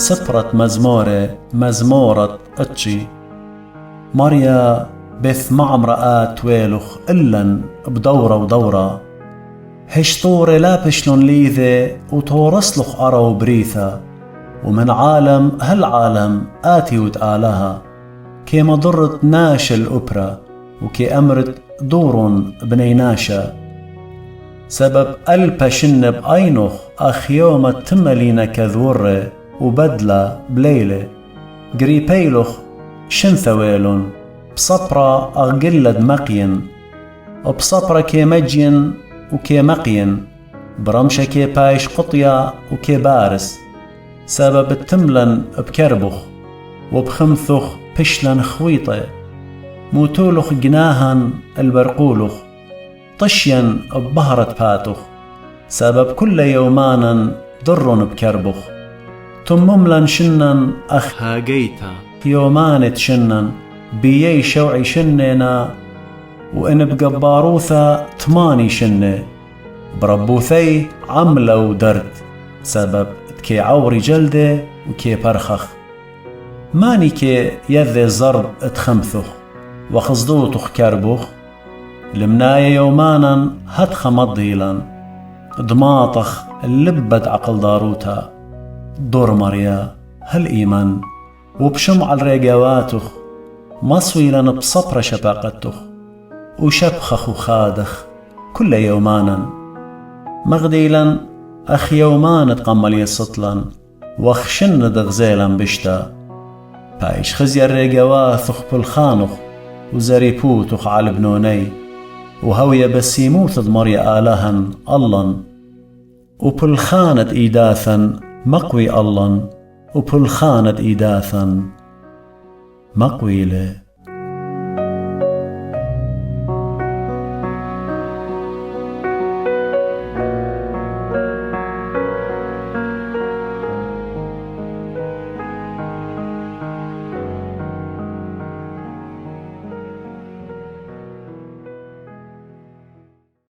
سبرة مزمورة اتشي مريا بث مع امرأات ويلخ إلن بدورة ودورة هشطوري لابشلون ليذي وتورسلخ أرو بريثة ومن عالم هالعالم آتي وتآلها كي مضرت ناش الأبرة وكي أمرت دور بني ناشا سبب ألبشن بأينخ أخيوم التملين كذور وبدلة بليلة قريبيلخ شنثويلون بصبرة أغقلد مقين وبصبرة كي مجين وكي مقين برمشة كي بايش قطية وكي بارس سبب التملن بكربخ وبخمثخ بشلن خويطة موتولخ جناهن البرقولخ طشين ببهرة باتخ سبب كل يومانا ضر بكربخ تمملن شنن أخ هاجيتا يومان تشنن بيي شوعي شننا وإن بقباروثة تماني شنة بربوثي عملة ودرد سبب كي عوري جلده وكي برخخ ماني كي يذي الزرب اتخمثخ وخصدوتخ كربخ لمنايا يومانا هدخ مضيلا دماطخ اللبد عقل داروتا دور مريا هالإيمان وبشمع الريقواتخ مصويلا بصبر شباقتخ وشبخخ وخادخ كل يومانا مغديلا أخ يومان تقمل يسطلا وخشن دغزيلا بشتا بايش خزي الريقواتخ بالخانخ وزريبوتخ على بنوني وهوية بسيموت ضمري آلهن اللن وبالخانة إيداثا مقوي اللن وبالخانة إيداثا مقوي له